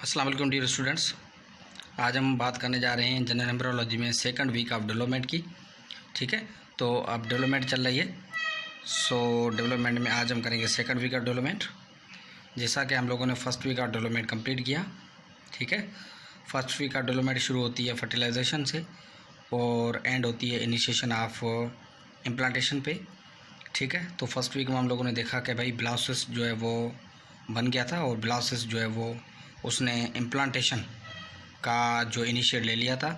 अस्सलाम वालेकुम dear students. आज हम बात करने जा रहे हैं जनरल एम्ब्रियोलॉजी में सेकंड वीक ऑफ डेवलपमेंट की। ठीक है, तो अब डेवलपमेंट चल रही है। डेवलपमेंट में आज हम करेंगे सेकंड वीक ऑफ डेवलपमेंट। जैसा कि हम लोगों ने first week of development complete किया। ठीक है, फर्स्ट वीक ऑफ डेवलपमेंट शुरू होती है फर्टिलाइजेशन से और एंड होती है इनिशिएशन ऑफ इम्प्लांटेशन पे। ठीक है, तो फर्स्ट वीक में हम लोगों ने देखा कि भाई ब्लास्टस जो है वो बन गया था और ब्लास्टस जो है वो उसने इम्प्लांटेशन का जो इनिशिएट ले लिया था।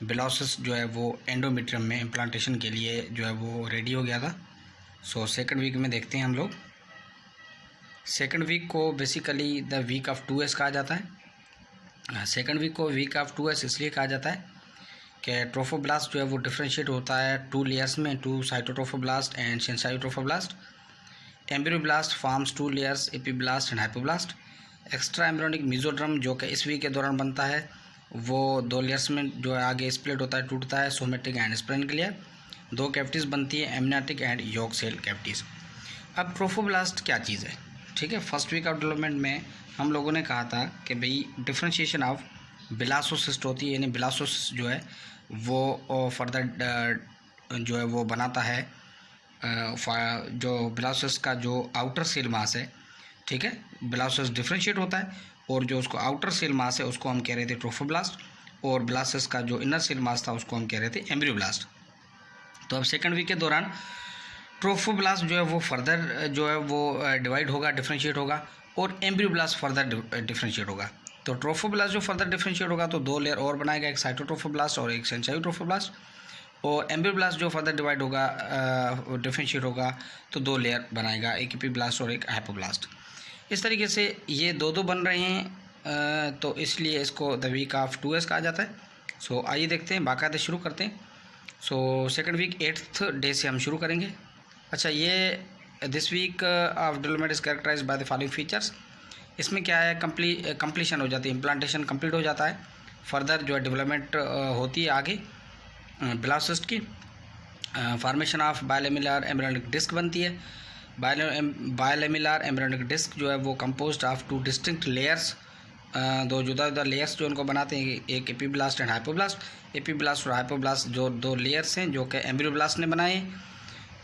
ब्लास्टस जो है वो एंडोमेट्रियम में इम्प्लांटेशन के लिए जो है वो रेडी हो गया था। सेकंड वीक में देखते हैं हम लोग। सेकंड वीक को basically the week of 2S कहा जाता है। सेकंड वीक को वीक ऑफ 2S इसलिए कहा जाता है कि ट्रोफोब्लास्ट जो है वो डिफ्रेंशिएट होता है 2 लेयर्स में, 2 cytotrophoblast and syncytiotrophoblast. Embryoblast forms 2 layers, epiblast and hypoblast. Extra embryonic mesoderm जो कि इस वीक के दौरान बनता है वो 2 लेयर्स में जो है आगे स्प्लिट होता है, टूटता है, सोमेटिक एंड स्प्रेनक्लियर। 2 कैविटीज़ बनती है, amniotic and yolk sac cavities. अब ट्रोफोब्लास्ट क्या चीज़ है? ठीक है, फर्स्ट वीक ऑफ डेवलपमेंट में हम लोगों ने कहा था कि भाई डिफ्रेंशिएशन ऑफ ब्लास्टोसिस्ट होती है, यानी ब्लास्टोसिस्ट जो है वो फर्दर जो है वो बनाता है जो ब्लास्टोसिस्ट का जो आउटर सेल मास है। ठीक है, ब्लास्टस डिफ्रेंशिएट होता है और जो उसको आउटर सेल मास है उसको हम कह रहे थे ट्रोफोब्लास्ट, और ब्लास्टस का जो इनर सेल मास था उसको हम कह रहे थे एम्ब्रियोब्लास्ट। तो अब सेकंड वीक के दौरान ट्रोफोब्लास्ट जो है वो फर्दर जो है वो डिवाइड होगा, डिफ्रेंशिएट होगा, और एम्ब्रियोब्लास्ट फर्दर डिफ्रेंशिएट होगा। तो ट्रोफोब्लास्ट जो फर्दर डिफ्रेंशिएट होगा तो 2 लेयर और बनाएगा, एक साइटोट्रोफोब्लास्ट और एक सेंसाइट्रोफोब्लास्ट। और एम्ब्रियोब्लास्ट जो फर्दर डिवाइड होगा, डिफ्रेंशिएट होगा, तो 2 लेयर बनाएगा, एक एपिब्लास्ट और एक हाइपोब्लास्ट। इस तरीके से ये 2 बन रहे हैं, तो इसलिए इसको द वीक ऑफ 2S कहा जाता है। आइए देखते हैं, बाकायदे शुरू करते हैं। सेकंड वीक 8th डे से हम शुरू करेंगे। अच्छा, ये this week of development is characterize by the following features. इसमें क्या है, कंप्लीशन हो जाती है, इम्प्लांटेशन कंप्लीट हो जाता है, फर्दर जो है डेवलपमेंट होती है आगे ब्लास्टोसिस्ट की। Formation of bilaminar embryonic disc बनती है। बायोलेमिलर एम्ब्रियोनिक डिस्क जो है वो कंपोज्ड ऑफ 2 डिस्टिंक्ट लेयर्स, 2 जुदा जुदा लेयर्स जो उनको बनाते हैं, एक एपिब्लास्ट एंड हाइपोब्लास्ट। एपिब्लास्ट और हाइपोब्लास्ट जो 2 लेयर्स हैं जो कि एम्ब्रियोब्लास्ट ने बनाए,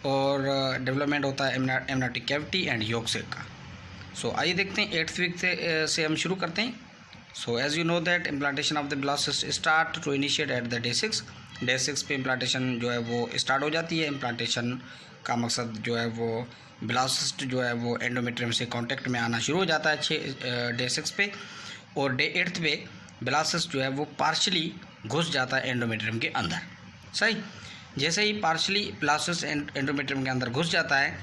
और डेवलपमेंट होता है amniotic cavity and yolk cell का। आइए देखते हैं 8th वीक से हम शुरू करते हैं। As you know that implantation of the blastocyst start to initiate at the day 6। Day 6 पे इम्प्लांटेशन जो है वो स्टार्ट हो जाती है। इम्प्लांटेशन का मकसद जो है वो ब्लास्टस जो है वो एंडोमेट्रियम से कांटेक्ट में आना शुरू हो जाता है डे 6 पे, और डे 8th पे ब्लास्टस जो है वो पार्शली घुस जाता है एंडोमेट्रियम के अंदर। सही, जैसे ही पार्शली ब्लास्टस एंडोमेट्रियम के अंदर घुस जाता है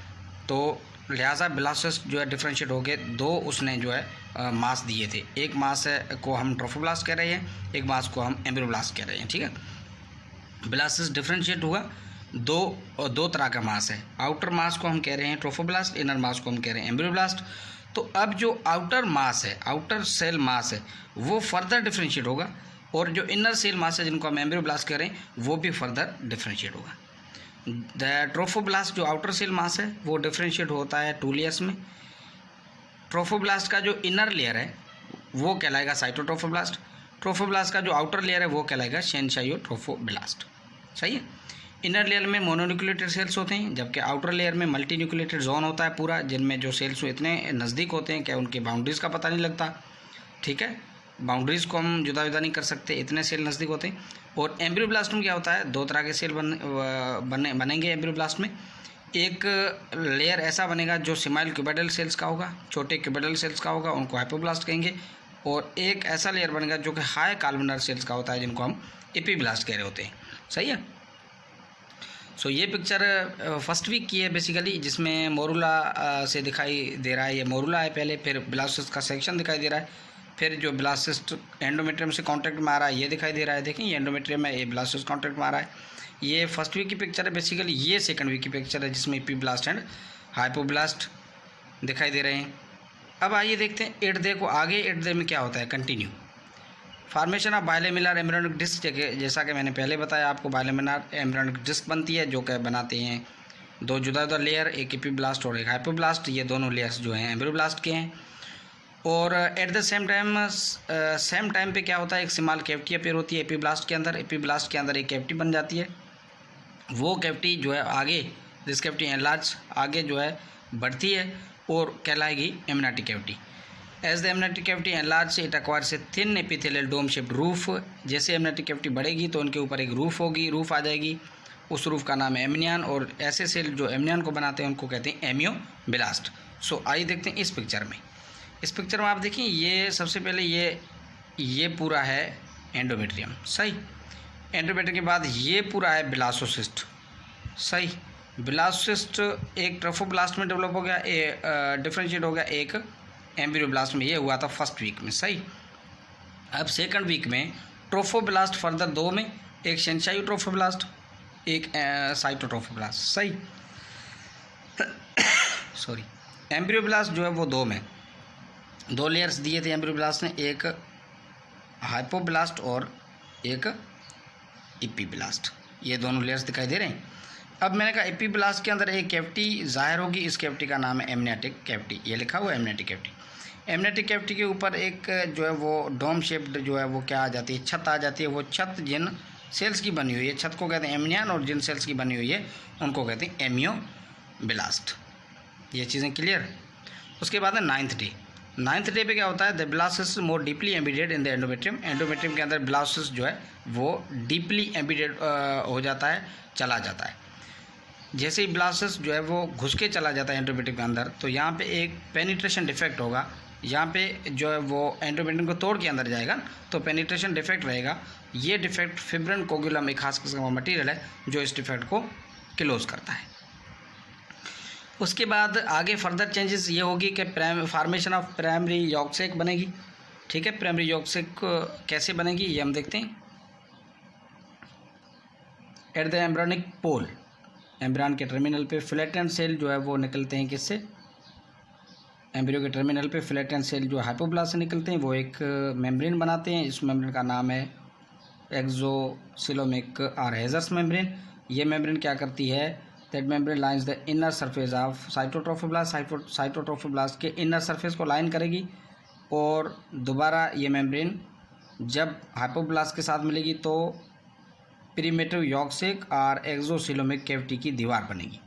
तो लिहाजा ब्लास्टस जो है डिफ्रेंशिएट हो गए, 2 उसने जो है मास दिए थे। एक मास को हम ट्रोफोब्लास्ट कह रहे हैं, एक मास को हम एम्ब्रियोब्लास्ट कह रहे हैं। ठीक है, ब्लास्टस डिफ्रेंशिएट हुआ, दो तरह का मास है। आउटर मास को हम कह रहे हैं ट्रोफोब्लास्ट, इनर मास को हम कह रहे हैं एम्ब्रियोब्लास्ट। तो अब जो आउटर मास है, आउटर सेल मास है, वो फर्दर डिफ्रेंशिएट होगा, और जो इनर सेल मास है जिनको हम एम्ब्रियोब्लास्ट कह रहे हैं वो भी फर्दर डिफ्रेंशिएट होगा। द ट्रोफोब्लास्ट जो आउटर सेल मास है वो डिफ्रेंशिएट होता है 2 लेयर्स में। ट्रोफोब्लास्ट का जो इनर लेयर है वो कहलाएगा साइटोट्रोफोब्लास्ट। ट्रोफोब्लास्ट का जो आउटर लेयर है वो कहलाएगा सेंसाइट्रोफोब्लास्ट। सही है, इनर लेयर में मोनोन्यूक्लिएटेड सेल्स होते हैं, जबकि आउटर लेयर में मल्टी न्यूक्लिएटेड जोन होता है पूरा, जिनमें जो सेल्स इतने नज़दीक होते हैं कि उनकी बाउंड्रीज़ का पता नहीं लगता। ठीक है, बाउंड्रीज़ को हम जुदा जुदा नहीं कर सकते, इतने सेल नज़दीक होते हैं। और एम्ब्रियोब्लास्ट में क्या होता है, 2 तरह के सेल बनेंगे एम्ब्रियोब्लास्ट में। एक लेयर ऐसा बनेगा जो सिमाइल क्यूबिडल सेल्स का होगा, छोटे क्यूबिडल सेल्स का होगा, उनको हाइपोब्लास्ट कहेंगे। और एक ऐसा लेयर बनेगा जो कि हाई कॉलमनर सेल्स का होता है, जिनको हम एपिब्लास्ट कह रहे होते हैं। सही है। ये पिक्चर फर्स्ट वीक की है बेसिकली, जिसमें मोरूला से दिखाई दे रहा है, ये मोरूला है पहले, फिर ब्लास्टस का सेक्शन दिखाई दे रहा है, फिर जो ब्लास्टस एंडोमेट्रियम से कांटेक्ट में आ रहा है ये दिखाई दे रहा है। देखें, ये एंडोमेट्रियम है, ये ब्लास्टस कांटेक्ट में आ रहा है। ये फर्स्ट वीक की पिक्चर है बेसिकली। ये सेकंड वीक की पिक्चर है जिसमें एपिब्लास्ट एंड हाइपोब्लास्ट दिखाई दे रहे हैं। अब आइए देखते हैं 8th डे को। आगे 8th डे में क्या होता है, continue formation of bilaminar embryonic disc. जैसा कि मैंने पहले बताया आपको, बायोलेमिलर एम्ब्रियोनिक डिस्क बनती है जो कि बनाते हैं 2 जुदा जुदा लेयर, एक एपिब्लास्ट और एक हाइपोब्लास्ट। ये दोनों लेयर्स जो हैं एम्ब्रियोब्लास्ट के हैं। और एट द सेम टाइम पे क्या होता है, एक स्मॉल कैविटी अपीयर होती है एपीब्लास्ट के अंदर। एपीब्लास्ट के अंदर एक कैविटी बन जाती है। वो कैविटी जो है आगे, दिस कैविटी एनलार्ज, आगे जो है बढ़ती है और कहलाएगी amniotic cavity. As the amniotic cavity enlarge it acquires a thin epithelial dome shaped roof. जैसे एमनाटिक कैविटी बढ़ेगी तो उनके ऊपर एक रूफ होगी, रूफ आ जाएगी, उस रूफ का नाम है एमनियन। और ऐसे सेल जो एमनियन को बनाते हैं उनको कहते हैं एमियोब्लास्ट। सो आइए देखते हैं इस पिक्चर में। इस पिक्चर में आप देखिए, ये सबसे पहले ये पूरा है एंडोमेट्रियम, सही। एंडोमेट्रियम के बाद ये पूरा है ब्लास्टोसिस्ट, सही। ब्लास्टोसिस्ट एक ट्रोफोब्लास्ट में डेवलप हो गया, डिफरेंशिएट हो गया एक एम्ब्रियोब्लास्ट में। ये हुआ था फर्स्ट वीक में, सही। अब सेकंड वीक में ट्रोफोब्लास्ट फर्दर दो में, एक शेंशाई ट्रोफोब्लास्ट, एक साइटोट्रोफोब्लास्ट, सही। सॉरी, एम्ब्रियोब्लास्ट जो है वो दो में, दो लेयर्स दिए थे एम्ब्रियोब्लास्ट ने, एक हाइपोब्लास्ट और एक एपीब्लास्ट। ये दोनों लेयर्स दिखाई दे रहे हैं। अब मैंने कहा एपीब्लास्ट के अंदर एक कैविटी जाहिर होगी, इस कैविटी का नाम है एमनियाटिक कैविटी। ये लिखा हुआ है एमनियाटिक कैविटी। एमनियाटिक कैविटी के ऊपर एक जो है वो डोम शेप्ड जो है वो क्या आ जाती है, छत आ जाती है। वो छत जिन सेल्स की बनी हुई है, छत को कहते हैं एमनियन, और जिन सेल्स की बनी हुई है उनको कहते हैं एमियोब्लास्ट। ये चीज़ें क्लियर। उसके बाद है नाइन्थ डे। नाइन्थ डे पे क्या होता है, the blastocyst more deeply embedded in the endometrium. Endometrium के अंदर ब्लास्टस जो है वो डीपली एम्बेडेड हो जाता है, चला जाता है। जैसे ही ब्लास्टस जो है वो घुस के चला जाता है एंडोमेट्रियम के अंदर, तो यहाँ पे एक पेनिट्रेशन डिफेक्ट होगा। यहाँ पे जो है वो एंडोमेट्रियम को तोड़ के अंदर जाएगा, तो पेनिट्रेशन डिफेक्ट रहेगा। ये डिफेक्ट फिब्रिन कोगुलम एक खास किस्म का मटीरियल है जो इस डिफेक्ट को क्लोज करता है। उसके बाद आगे फर्दर चेंजेस ये होगी कि फॉर्मेशन ऑफ प्राइमरी यॉक्सेक बनेगी, ठीक है। प्राइमरी यॉक्सेक कैसे बनेगी ये हम देखते हैं। एट द एम्ब्रियोनिक पोल, एम्ब्रियन के टर्मिनल पे फ्लैटेंड सेल जो है वो निकलते हैं किससे, एम्ब्रियो के टर्मिनल पे फ्लैटेंड सेल जो हाइपोब्लास्ट से निकलते हैं, वो एक मेम्ब्रेन बनाते हैं। इस मेम्ब्रेन का नाम है एक्सोसिलोमिक और हेजर्स मेम्ब्रेन। ये मेम्ब्रेन क्या करती है, that membrane lines the inner surface of cytotrophoblast. Cytotrophoblast के इनर सरफेस को लाइन करेगी, और दोबारा ये मेम्ब्रेन जब हाइपोब्लास्ट के साथ मिलेगी तो प्रीमेटिव यॉक्सेक और एक्सोसिलोमिक कैविटी की दीवार बनेगी,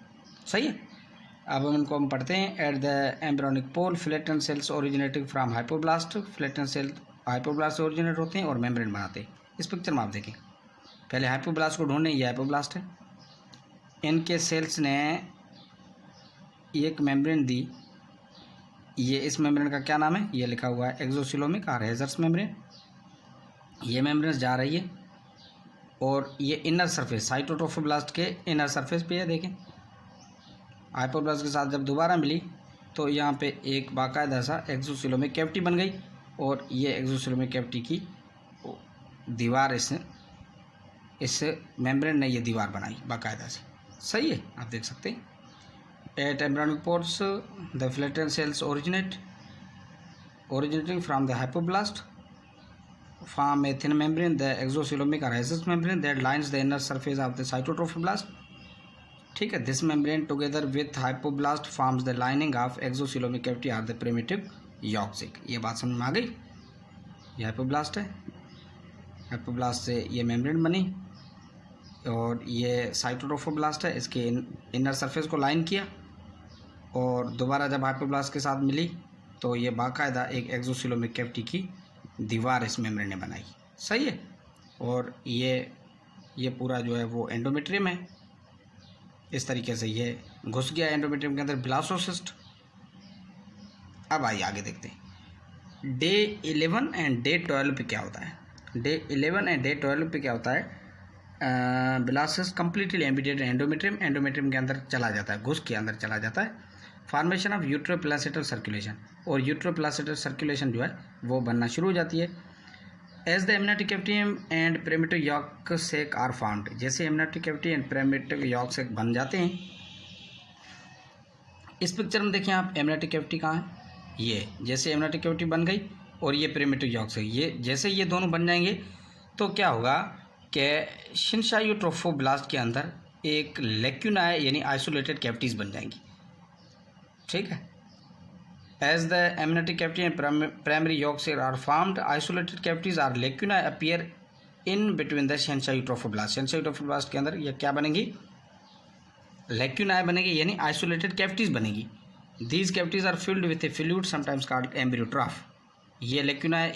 सही है। अब इनको हम पढ़ते हैं। At the embryonic pole flattened cells originating from hypoblast. Flattened cell hypoblast से ओरिजिनेट होते हैं और मेम्ब्रेन बनाते हैं। इस पिक्चर में आप देखें, पहले हाइपोब्लास्ट को ढूंढें, ये हाइपोब्लास्ट है। इनके सेल्स ने एक मेम्ब्रेन दी, ये इस मेम्ब्रेन का क्या नाम है, ये लिखा हुआ है एक्सोसिलोमिक और हेजर्स मेम्ब्रेन। ये मेम्ब्रेन जा रही है और ये इनर सरफेस साइटोट्रोफोब्लास्ट के इनर सरफेस पे है। देखें, हाइपोब्लास्ट के साथ जब दोबारा मिली तो यहाँ पे एक बाकायदा सा एक्सोसिलोमिक कैविटी बन गई, और ये एक्सोसिलोमिक कैविटी की दीवार इस मेम्ब्रेन ने ये दीवार बनाई बाकायदा से, सही है। आप देख सकते हैं। At embryonic pores the flattened cells originating from the hypoblast form a thin membrane, the exocoelomic or hyssus membrane that lines the inner surface of the cytotrophoblast, ठीक है। This membrane together with hypoblast forms the lining of exocoelomic cavity or the primitive yolk sac. ये बात समझ में आ गई। ये hypoblast है, hypoblast से ये मेम्ब्रेन बनी, और ये साइटोट्रोफोब्लास्ट है, इसके इनर सरफेस को लाइन किया, और दोबारा जब हाइपोब्लास्ट के साथ मिली तो ये बाकायदा एक एक्सोसिलोमिक कैविटी की दीवार इस मेम्ब्रेन ने बनाई, सही है। और ये पूरा जो है वो एंडोमेट्रियम है। इस तरीके से ये घुस गया एंडोमेट्रियम के अंदर ब्लास्टोसिस्ट। अब आइए आगे देखते हैं। डे 11 एंड डे 12 पे क्या होता है। डे 11 एंड डे 12 पे क्या होता है, blastocyst completely embedded endometrium, endometrium के अंदर चला जाता है, घुस के अंदर चला जाता है। फॉर्मेशन ऑफ यूट्रोप्लासेटल सर्कुलेशन, और यूट्रोप्लासेटल सर्कुलेशन जो है वो बनना शुरू हो जाती है। As the amniotic cavity and primitive yolk sac are found, जैसे amniotic cavity and primitive yolk sac बन जाते हैं। इस पिक्चर में देखें आप, एमनियोटिक कैविटी कहाँ है, ये जैसे एमनियोटिक कैविटी बन गई और ये प्रिमिटिव यॉक्सेक, ये जैसे ये दोनों बन जाएंगे तो क्या होगा कि शिनशाइयोट्रोफोब्लास्ट के अंदर एक लेक्यूना यानी आइसोलेटेड कैविटीज़ बन जाएंगी, ठीक है। As the amniotic cavity and primary yolk sac are formed, isolated cavities or lacunae appear in between the sensory trophoblast. Sensory trophoblast के अंदर ये क्या बनेगी, lacunae बनेगी, यानी isolated cavities बनेगी. These cavities are filled with a fluid sometimes called embryo trough. ये lacunae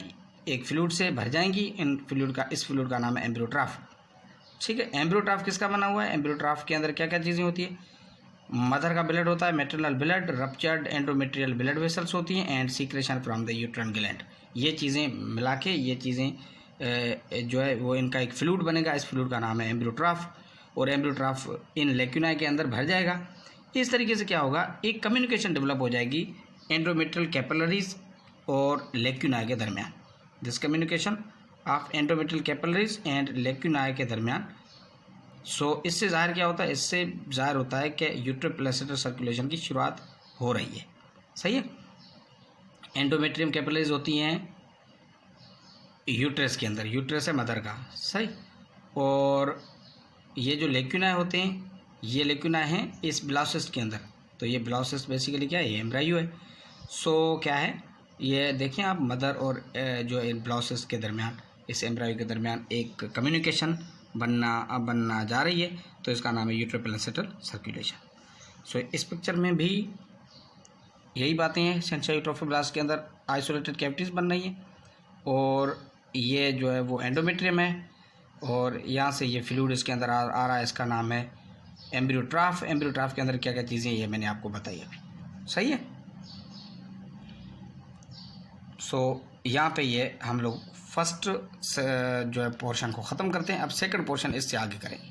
एक फ्लूइड से भर जाएंगी. इस फ्लूइड का नाम है एम्ब्रियो ट्राफ. ठीक है, एम्ब्रियो ट्राफ किसका बना हुआ है? एम्ब्रियो ट्राफ के अंदर क्या क्या चीज़ें होती है? मदर का ब्लड होता है, maternal blood, ruptured endometrial blood vessels होती हैं and secretion from the uterine gland. ये चीज़ें मिला के ये चीज़ें जो है वो इनका एक फ्लूइड बनेगा. इस फ्लूइड का नाम है एम्ब्रियो ट्राफ और एम्ब्रियो ट्राफ इन लेक्यूनाई के अंदर भर जाएगा. इस तरीके से क्या होगा, एक कम्युनिकेशन डेवलप हो जाएगी एंडोमेट्रियल कैपिलरीज और लेक्यूनाई के दरमियान. This communication of endometrial capillaries and lacunae के दरमियान. सो इससे ज़ाहिर क्या होता है? इससे ज़ाहिर होता है कि यूट्रोप्लेसेंटल सर्कुलेशन की शुरुआत हो रही है. सही है. एंडोमेट्रियम कैपिलरीज होती हैं यूट्रस के अंदर. यूट्रस है मदर का. सही. और ये जो लेक्यूनाई होते हैं, ये लेक्यूनाई हैं इस ब्लाउसिस्ट के अंदर. तो ये ब्लाउसिस्ट बेसिकली क्या है? ये एम्ब्रायो है. सो क्या है ये देखें आप, मदर और जो ब्लाउसिस्ट के दरमियान, इस एम्ब्रायो के दरमियान एक कम्युनिकेशन बनना जा रही है. तो इसका नाम है यूट्रोप्लेसेंटल सर्कुलेशन. सो इस पिक्चर में भी यही बातें हैं. सेंसरी ट्रोफोब्लास्ट के अंदर आइसोलेटेड कैविटीज़ बन रही हैं और ये जो है वो एंडोमेट्रियम है और यहाँ से ये फ्लूइड इसके अंदर आ रहा है. इसका नाम है एम्ब्रियो ट्राफ. एम्ब्रियो ट्राफ के अंदर क्या क्या चीज़ें ये मैंने आपको बताई अभी. सही है. सो यहाँ पे ये हम लोग फर्स्ट जो है पोर्शन को ख़त्म करते हैं. अब सेकंड पोर्शन इससे आगे करेंगे.